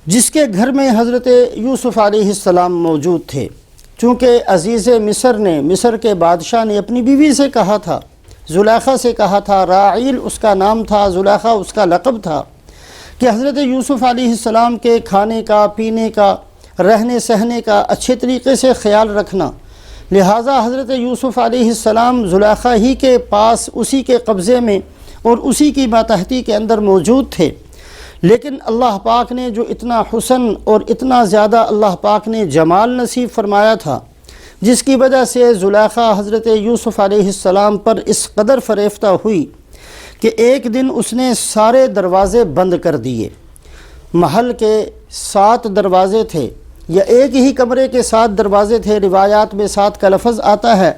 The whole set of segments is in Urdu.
جس کے گھر میں حضرت یوسف علیہ السلام موجود تھے۔ چونکہ عزیز مصر نے، مصر کے بادشاہ نے اپنی بیوی سے کہا تھا، زلیخا سے کہا تھا، راعیل اس کا نام تھا، زلیخا اس کا لقب تھا، کہ حضرت یوسف علیہ السلام کے کھانے کا، پینے کا، رہنے سہنے کا اچھے طریقے سے خیال رکھنا۔ لہٰذا حضرت یوسف علیہ السلام زلیخا ہی کے پاس، اسی کے قبضے میں اور اسی کی ماتحتی کے اندر موجود تھے۔ لیکن اللہ پاک نے جو اتنا حسن اور اتنا زیادہ اللہ پاک نے جمال نصیب فرمایا تھا، جس کی وجہ سے زلیخا حضرت یوسف علیہ السلام پر اس قدر فریفتہ ہوئی کہ ایک دن اس نے سارے دروازے بند کر دیے۔ محل کے 7 دروازے تھے، یا ایک ہی کمرے کے 7 دروازے تھے، روایات میں 7 کا لفظ آتا ہے،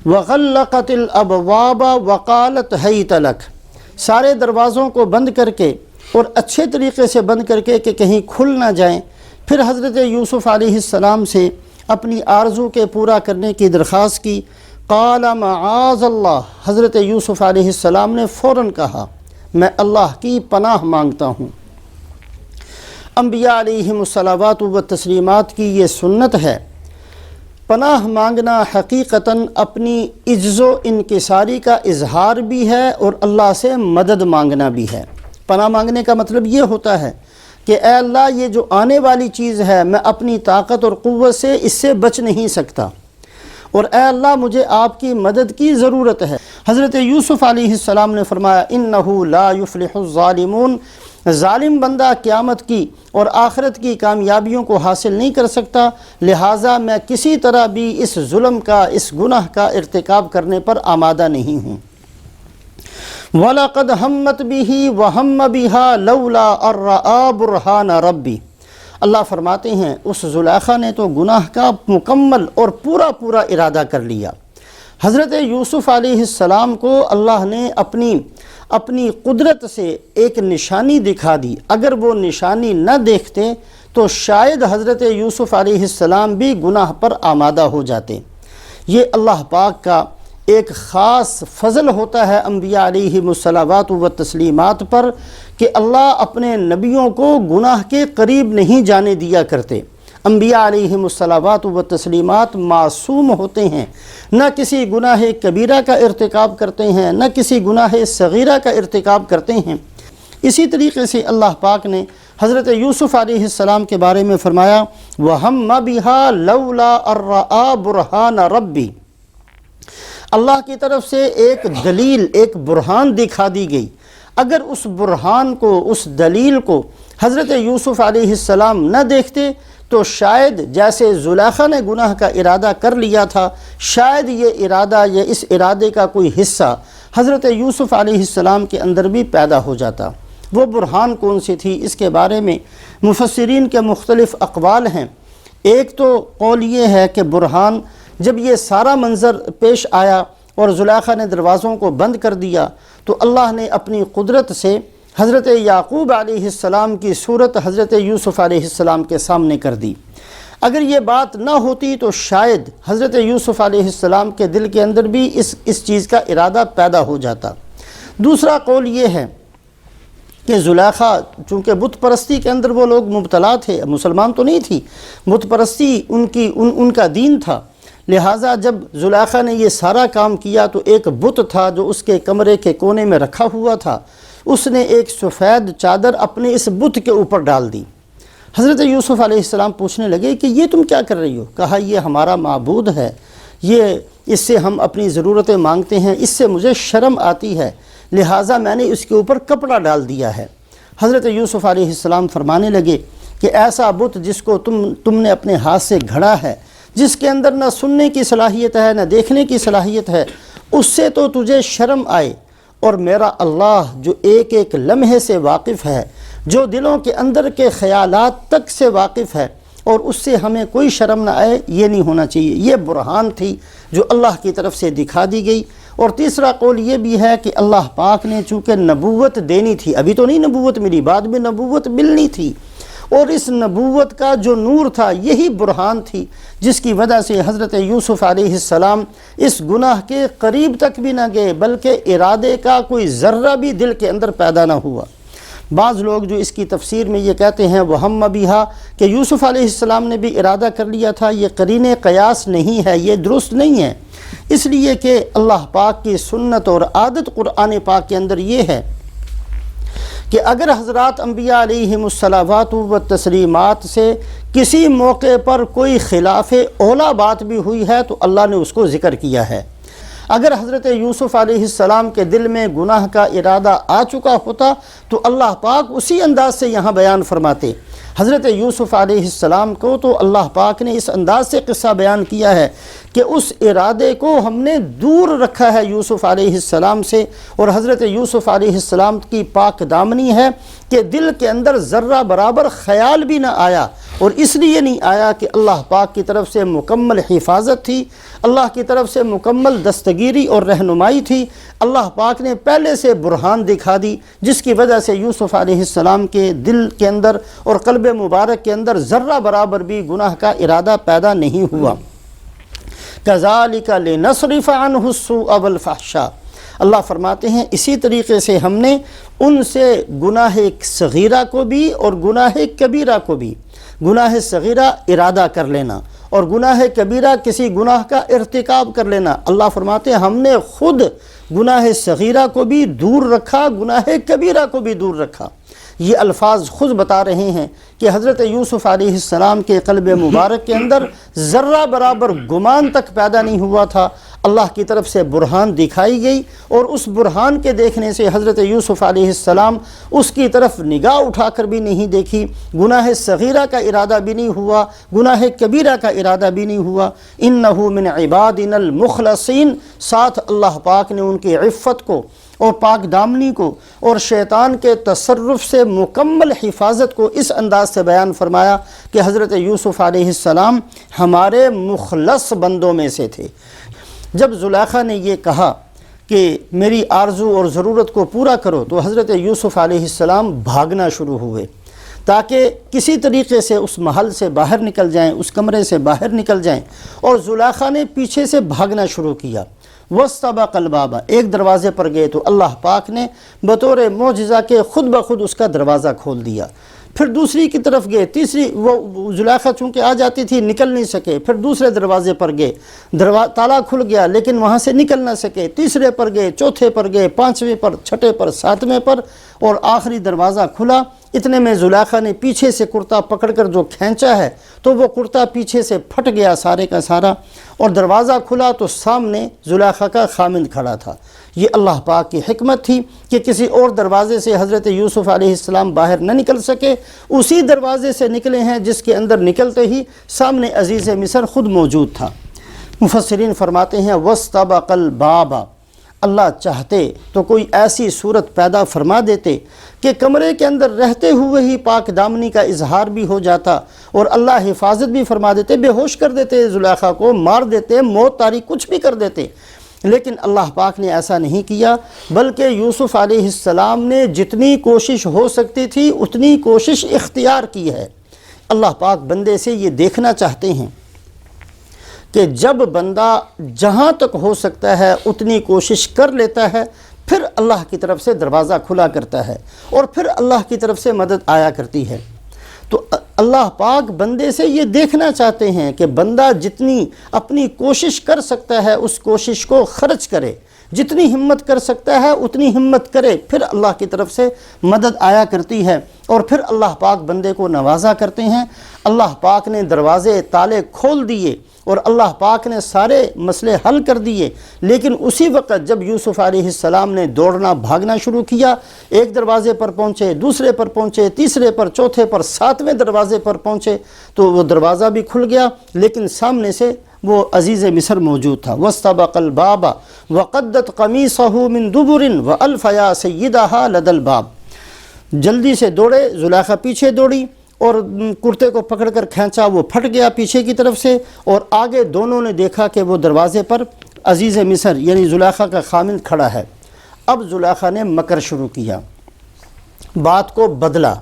وَغَلَّقَتِ الْأَبْوَابَ وَقَالَتْ هَيْتَ لَكَ، سارے دروازوں کو بند کر کے اور اچھے طریقے سے بند کر کے کہ کہیں کھل نہ جائیں۔ پھر حضرت یوسف علیہ السلام سے اپنی آرزو کے پورا کرنے کی درخواست کی۔ قال معاذ اللہ، حضرت یوسف علیہ السلام نے فوراً کہا، میں اللہ کی پناہ مانگتا ہوں۔ انبیاء علیہم الصلوات و تسلیمات کی یہ سنت ہے، پناہ مانگنا حقیقتاً اپنی عجز و انکساری کا اظہار بھی ہے اور اللہ سے مدد مانگنا بھی ہے۔ پناہ مانگنے کا مطلب یہ ہوتا ہے کہ اے اللہ، یہ جو آنے والی چیز ہے میں اپنی طاقت اور قوت سے اس سے بچ نہیں سکتا، اور اے اللہ مجھے آپ کی مدد کی ضرورت ہے۔ حضرت یوسف علیہ السلام نے فرمایا، انہ لا یفلح الظالمون، ظالم بندہ قیامت کی اور آخرت کی کامیابیوں کو حاصل نہیں کر سکتا، لہٰذا میں کسی طرح بھی اس ظلم کا، اس گناہ کا ارتکاب کرنے پر آمادہ نہیں ہوں۔ وَلَقَدْ هَمَّتْ بِهِ وَهَمَّ بِهَا لَوْلَا أَن رَأَىٰ بُرْهَانَ رَبِّهِ، اللہ فرماتے ہیں اس زلیخا نے تو گناہ کا مکمل اور پورا ارادہ کر لیا۔ حضرت یوسف علیہ السلام کو اللہ نے اپنی قدرت سے ایک نشانی دکھا دی۔ اگر وہ نشانی نہ دیکھتے تو شاید حضرت یوسف علیہ السلام بھی گناہ پر آمادہ ہو جاتے۔ یہ اللہ پاک کا ایک خاص فضل ہوتا ہے انبیاء علیہم الصلوات و تسلیمات پر، کہ اللہ اپنے نبیوں کو گناہ کے قریب نہیں جانے دیا کرتے۔ انبیاء علیہم الصلوات و تسلیمات معصوم ہوتے ہیں، نہ کسی گناہ کبیرہ کا ارتکاب کرتے ہیں، نہ کسی گناہ صغیرہ کا ارتکاب کرتے ہیں۔ اسی طریقے سے اللہ پاک نے حضرت یوسف علیہ السلام کے بارے میں فرمایا، وَهَمَّ بِهَا لَوْلَا أَن رَأَىٰ بُرْهَانَ رَبِّهِ، اللہ کی طرف سے ایک دلیل، ایک برہان دکھا دی گئی۔ اگر اس برہان کو، اس دلیل کو حضرت یوسف علیہ السلام نہ دیکھتے تو شاید جیسے زلیخا نے گناہ کا ارادہ کر لیا تھا، شاید یہ ارادہ یا اس ارادے کا کوئی حصہ حضرت یوسف علیہ السلام کے اندر بھی پیدا ہو جاتا۔ وہ برہان کون سی تھی، اس کے بارے میں مفسرین کے مختلف اقوال ہیں۔ ایک تو قول یہ ہے کہ برہان، جب یہ سارا منظر پیش آیا اور زلیخا نے دروازوں کو بند کر دیا تو اللہ نے اپنی قدرت سے حضرت یعقوب علیہ السلام کی صورت حضرت یوسف علیہ السلام کے سامنے کر دی۔ اگر یہ بات نہ ہوتی تو شاید حضرت یوسف علیہ السلام کے دل کے اندر بھی اس چیز کا ارادہ پیدا ہو جاتا۔ دوسرا قول یہ ہے کہ زلیخا چونکہ بت پرستی کے اندر وہ لوگ مبتلا تھے، مسلمان تو نہیں تھی، بت پرستی ان کا دین تھا، لہٰذا جب زلیخا نے یہ سارا کام کیا تو ایک بت تھا جو اس کے کمرے کے کونے میں رکھا ہوا تھا، اس نے ایک سفید چادر اپنے اس بت کے اوپر ڈال دی۔ حضرت یوسف علیہ السلام پوچھنے لگے کہ یہ تم کیا کر رہی ہو؟ کہا یہ ہمارا معبود ہے، اس سے ہم اپنی ضرورتیں مانگتے ہیں، اس سے مجھے شرم آتی ہے، لہٰذا میں نے اس کے اوپر کپڑا ڈال دیا ہے۔ حضرت یوسف علیہ السلام فرمانے لگے کہ ایسا بت جس کو تم نے اپنے ہاتھ سے گھڑا ہے، جس کے اندر نہ سننے کی صلاحیت ہے نہ دیکھنے کی صلاحیت ہے، اس سے تو تجھے شرم آئے، اور میرا اللہ جو ایک ایک لمحے سے واقف ہے، جو دلوں کے اندر کے خیالات تک سے واقف ہے، اور اس سے ہمیں کوئی شرم نہ آئے، یہ نہیں ہونا چاہیے۔ یہ برہان تھی جو اللہ کی طرف سے دکھا دی گئی۔ اور تیسرا قول یہ بھی ہے کہ اللہ پاک نے چونکہ نبوت دینی تھی، ابھی تو نہیں نبوت ملی، بعد میں نبوت ملنی تھی، اور اس نبوت کا جو نور تھا یہی برہان تھی، جس کی وجہ سے حضرت یوسف علیہ السلام اس گناہ کے قریب تک بھی نہ گئے، بلکہ ارادے کا کوئی ذرہ بھی دل کے اندر پیدا نہ ہوا۔ بعض لوگ جو اس کی تفسیر میں یہ کہتے ہیں وہم بہا کہ یوسف علیہ السلام نے بھی ارادہ کر لیا تھا، یہ قرین قیاس نہیں ہے، یہ درست نہیں ہے، اس لیے کہ اللہ پاک کی سنت اور عادت قرآن پاک کے اندر یہ ہے کہ اگر حضرات انبیاء علیہم الصلوات و تسلیمات سے کسی موقع پر کوئی خلاف اولا بات بھی ہوئی ہے تو اللہ نے اس کو ذکر کیا ہے۔ اگر حضرت یوسف علیہ السلام کے دل میں گناہ کا ارادہ آ چکا ہوتا تو اللہ پاک اسی انداز سے یہاں بیان فرماتے۔ حضرت یوسف علیہ السلام کو تو اللہ پاک نے اس انداز سے قصہ بیان کیا ہے کہ اس ارادے کو ہم نے دور رکھا ہے یوسف علیہ السلام سے، اور حضرت یوسف علیہ السلام کی پاک دامنی ہے کہ دل کے اندر ذرہ برابر خیال بھی نہ آیا، اور اس لیے نہیں آیا کہ اللہ پاک کی طرف سے مکمل حفاظت تھی، اللہ کی طرف سے مکمل دستگیری اور رہنمائی تھی۔ اللہ پاک نے پہلے سے برہان دکھا دی، جس کی وجہ سے یوسف علیہ السلام کے دل کے اندر اور قلب مبارک کے اندر ذرہ برابر بھی گناہ کا ارادہ پیدا نہیں ہوا۔ كَذَلِكَ لِنَصْرِفَ عَنْهُ السُّوءَ وَالْفَحْشَاءَ، اللہ فرماتے ہیں اسی طریقے سے ہم نے ان سے گناہ صغیرہ کو بھی اور گناہ کبیرہ کو بھی، گناہ صغیرہ ارادہ کر لینا اور گناہ کبیرہ کسی گناہ کا ارتکاب کر لینا، اللہ فرماتے ہیں ہم نے خود گناہ صغیرہ کو بھی دور رکھا، گناہ کبیرہ کو بھی دور رکھا۔ یہ الفاظ خود بتا رہے ہیں کہ حضرت یوسف علیہ السلام کے قلب مبارک کے اندر ذرہ برابر گمان تک پیدا نہیں ہوا تھا، اللہ کی طرف سے برہان دکھائی گئی، اور اس برہان کے دیکھنے سے حضرت یوسف علیہ السلام اس کی طرف نگاہ اٹھا کر بھی نہیں دیکھی، گناہ صغیرہ کا ارادہ بھی نہیں ہوا، گناہ کبیرہ کا ارادہ بھی نہیں ہوا۔ انہ من عبادنا المخلصین، ساتھ اللہ پاک نے ان کی عفت کو اور پاک دامنی کو اور شیطان کے تصرف سے مکمل حفاظت کو اس انداز سے بیان فرمایا کہ حضرت یوسف علیہ السلام ہمارے مخلص بندوں میں سے تھے۔ جب زلیخا نے یہ کہا کہ میری آرزو اور ضرورت کو پورا کرو تو حضرت یوسف علیہ السلام بھاگنا شروع ہوئے تاکہ کسی طریقے سے اس محل سے باہر نکل جائیں، اس کمرے سے باہر نکل جائیں، اور زلیخا نے پیچھے سے بھاگنا شروع کیا۔ وَاسْتَبَقَ الْبَابَ، ایک دروازے پر گئے تو اللہ پاک نے بطور معجزہ کے خود بخود اس کا دروازہ کھول دیا۔ پھر دوسری کی طرف گئے، تیسری، وہ زلیخا چونکہ آ جاتی تھی نکل نہیں سکے، پھر دوسرے دروازے پر گئے، تالا کھل گیا لیکن وہاں سے نکل نہ سکے، تیسرے پر گئے، چوتھے پر گئے، پانچویں پر، چھٹے پر، ساتویں پر، اور آخری دروازہ کھلا۔ اتنے میں زلیخا نے پیچھے سے کرتا پکڑ کر جو کھینچا ہے تو وہ کرتا پیچھے سے پھٹ گیا سارے کا سارا، اور دروازہ کھلا تو سامنے زلیخا کا خامند کھڑا تھا۔ یہ اللہ پاک کی حکمت تھی کہ کسی اور دروازے سے حضرت یوسف علیہ السلام باہر نہ نکل سکے، اسی دروازے سے نکلے ہیں جس کے اندر نکلتے ہی سامنے عزیز مصر خود موجود تھا۔ مفسرین فرماتے ہیں وَاسْتَبَقَ الْبَابَ، اللہ چاہتے تو کوئی ایسی صورت پیدا فرما دیتے کہ کمرے کے اندر رہتے ہوئے ہی پاک دامنی کا اظہار بھی ہو جاتا، اور اللہ حفاظت بھی فرما دیتے، بے ہوش کر دیتے، زلیخا کو مار دیتے، موت طاری کچھ بھی کر دیتے، لیکن اللہ پاک نے ایسا نہیں کیا، بلکہ یوسف علیہ السلام نے جتنی کوشش ہو سکتی تھی اتنی کوشش اختیار کی ہے۔ اللہ پاک بندے سے یہ دیکھنا چاہتے ہیں کہ جب بندہ جہاں تک ہو سکتا ہے اتنی کوشش کر لیتا ہے، پھر اللہ کی طرف سے دروازہ کھلا کرتا ہے اور پھر اللہ کی طرف سے مدد آیا کرتی ہے۔ تو اللہ پاک بندے سے یہ دیکھنا چاہتے ہیں کہ بندہ جتنی اپنی کوشش کر سکتا ہے اس کوشش کو خرچ کرے، جتنی ہمت کر سکتا ہے اتنی ہمت کرے، پھر اللہ کی طرف سے مدد آیا کرتی ہے، اور پھر اللہ پاک بندے کو نوازا کرتے ہیں۔ اللہ پاک نے دروازے تالے کھول دیے اور اللہ پاک نے سارے مسئلے حل کر دیے، لیکن اسی وقت جب یوسف علیہ السلام نے دوڑنا بھاگنا شروع کیا، ایک دروازے پر پہنچے، دوسرے پر پہنچے، تیسرے پر، چوتھے پر، ساتویں دروازے پر پہنچے تو وہ دروازہ بھی کھل گیا، لیکن سامنے سے وہ عزیز مصر موجود تھا۔ وَاسْتَبَقَ الْبَابَ وَقَدَّتْ قَمِيصَهُ مِن دُبُرٍ وَأَلْفَ يَا سَيِّدَهَا لَدَى الْبَابِ، جلدی سے دوڑے، زلیخا پیچھے دوڑی اور کرتے کو پکڑ کر کھینچا، وہ پھٹ گیا پیچھے کی طرف سے، اور آگے دونوں نے دیکھا کہ وہ دروازے پر عزیز مصر یعنی زلیخا کا خامند کھڑا ہے۔ اب زلیخا نے مکر شروع کیا، بات کو بدلا،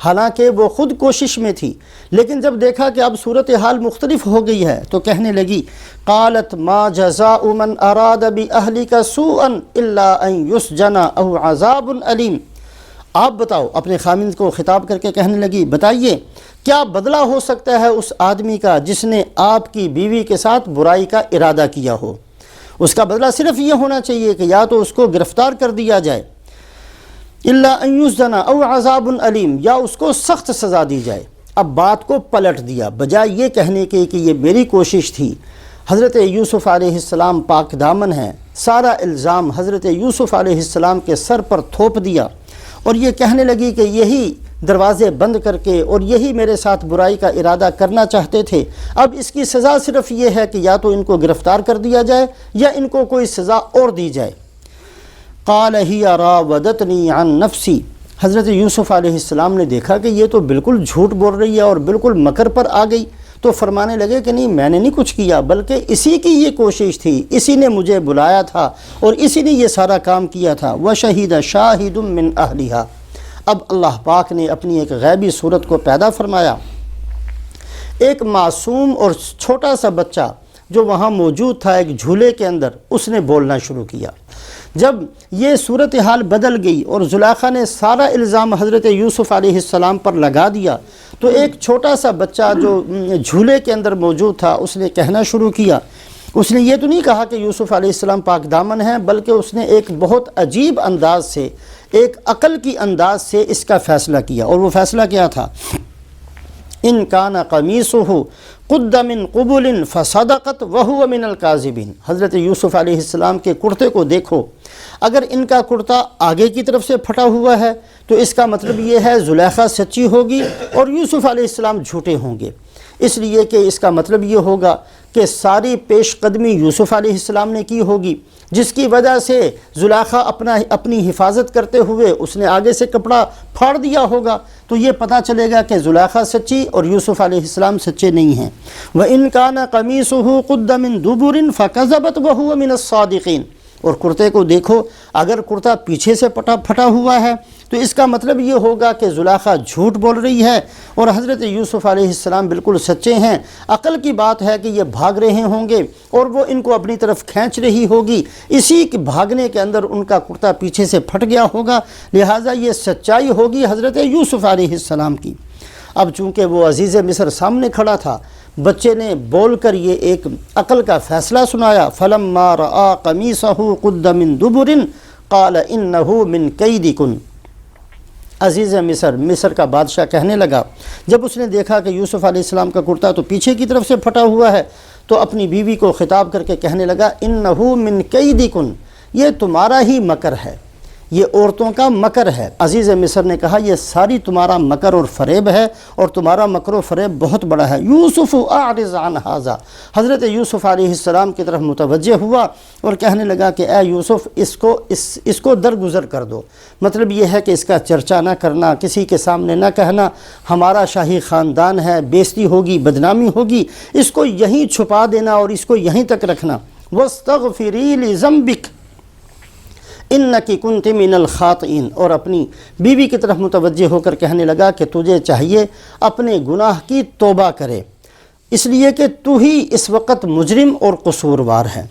حالانکہ وہ خود کوشش میں تھی، لیکن جب دیکھا کہ اب صورتحال مختلف ہو گئی ہے تو کہنے لگی قالت ما جزاء من اراد باهلك سوءا الا ان يسجن او عذاب علیم، آپ بتاؤ، اپنے خامند کو خطاب کر کے کہنے لگی، بتائیے کیا بدلہ ہو سکتا ہے اس آدمی کا جس نے آپ کی بیوی کے ساتھ برائی کا ارادہ کیا ہو؟ اس کا بدلہ صرف یہ ہونا چاہیے کہ یا تو اس کو گرفتار کر دیا جائے، الا ان یسجن او عذاب علیم، یا اس کو سخت سزا دی جائے۔ اب بات کو پلٹ دیا، بجائے یہ کہنے کے کہ یہ میری کوشش تھی، حضرت یوسف علیہ السلام پاک دامن ہیں، سارا الزام حضرت یوسف علیہ السلام کے سر پر تھوپ دیا اور یہ کہنے لگی کہ یہی دروازے بند کر کے اور یہی میرے ساتھ برائی کا ارادہ کرنا چاہتے تھے۔ اب اس کی سزا صرف یہ ہے کہ یا تو ان کو گرفتار کر دیا جائے یا ان کو کوئی سزا اور دی جائے۔ قال ہی راودتنی عن نفسی، حضرت یوسف علیہ السلام نے دیکھا کہ یہ تو بالکل جھوٹ بول رہی ہے اور بالکل مکر پر آ گئی، تو فرمانے لگے کہ نہیں، میں نے نہیں کچھ کیا، بلکہ اسی کی یہ کوشش تھی، اسی نے مجھے بلایا تھا اور اسی نے یہ سارا کام کیا تھا۔ وَشَهِدَ شَاهِدٌ مِّنْ أَهْلِهَا، اب اللہ پاک نے اپنی ایک غیبی صورت کو پیدا فرمایا۔ ایک معصوم اور چھوٹا سا بچہ جو وہاں موجود تھا ایک جھولے کے اندر، اس نے بولنا شروع کیا۔ جب یہ صورتحال بدل گئی اور زلیخا نے سارا الزام حضرت یوسف علیہ السلام پر لگا دیا، تو ایک چھوٹا سا بچہ جو جھولے کے اندر موجود تھا اس نے کہنا شروع کیا۔ اس نے یہ تو نہیں کہا کہ یوسف علیہ السلام پاک دامن ہیں، بلکہ اس نے ایک بہت عجیب انداز سے، ایک عقل کی انداز سے اس کا فیصلہ کیا، اور وہ فیصلہ کیا تھا؟ ان کان قمیصہ قد من قبل فصدقت وہو من الکاذبین، حضرت یوسف علیہ السلام کے کرتے کو دیکھو، اگر ان کا کرتا آگے کی طرف سے پھٹا ہوا ہے تو اس کا مطلب یہ ہے زلیخا سچی ہوگی اور یوسف علیہ السلام جھوٹے ہوں گے، اس لیے کہ اس کا مطلب یہ ہوگا کہ ساری پیش قدمی یوسف علیہ السلام نے کی ہوگی، جس کی وجہ سے زلیخا اپنی حفاظت کرتے ہوئے اس نے آگے سے کپڑا پھاڑ دیا ہوگا، تو یہ پتہ چلے گا کہ زلیخا سچی اور یوسف علیہ السلام سچے نہیں ہیں۔ وَإِن كَانَ قَمِيصُهُ قُدَّ مِن دُبُرٍ فَكَذَبَتْ وَهُوَ مِنَ الصَّادِقِينَ، اور کرتے کو دیکھو، اگر کرتا پیچھے سے پھٹا ہوا ہے تو اس کا مطلب یہ ہوگا کہ زلیخا جھوٹ بول رہی ہے اور حضرت یوسف علیہ السلام بالکل سچے ہیں۔ عقل کی بات ہے کہ یہ بھاگ رہے ہوں گے اور وہ ان کو اپنی طرف کھینچ رہی ہوگی، اسی کے بھاگنے کے اندر ان کا کرتا پیچھے سے پھٹ گیا ہوگا، لہٰذا یہ سچائی ہوگی حضرت یوسف علیہ السلام کی۔ اب چونکہ وہ عزیز مصر سامنے کھڑا تھا، بچے نے بول کر یہ ایک عقل کا فیصلہ سنایا۔ فَلَمَّا رَآ قَمِيصَهُ قُدَّ مِن دُبُرٍ قَالَ إِنَّهُ مِن كَيْدِكُنْ، عزیز مصر کا بادشاہ کہنے لگا، جب اس نے دیکھا کہ یوسف علیہ السلام کا کرتا تو پیچھے کی طرف سے پھٹا ہوا ہے، تو اپنی بیوی کو خطاب کر کے کہنے لگا، إِنَّهُ مِن كَيْدِكُنْ، یہ تمہارا ہی مکر ہے، یہ عورتوں کا مکر ہے۔ عزیز مصر نے کہا یہ ساری تمہارا مکر اور فریب ہے اور تمہارا مکر و فریب بہت بڑا ہے۔ یوسف اعرض عن ھذا، حضرت یوسف علیہ السلام کی طرف متوجہ ہوا اور کہنے لگا کہ اے یوسف اس کو درگزر کر دو، مطلب یہ ہے کہ اس کا چرچا نہ کرنا، کسی کے سامنے نہ کہنا، ہمارا شاہی خاندان ہے، بےزتی ہوگی، بدنامی ہوگی، اس کو یہیں چھپا دینا اور اس کو یہیں تک رکھنا۔ واستغفری لذنبک انکی کنت من الخاطئین، اور اپنی بیوی کی طرف متوجہ ہو کر کہنے لگا کہ تجھے چاہیے اپنے گناہ کی توبہ کرے، اس لیے کہ تو ہی اس وقت مجرم اور قصوروار ہے۔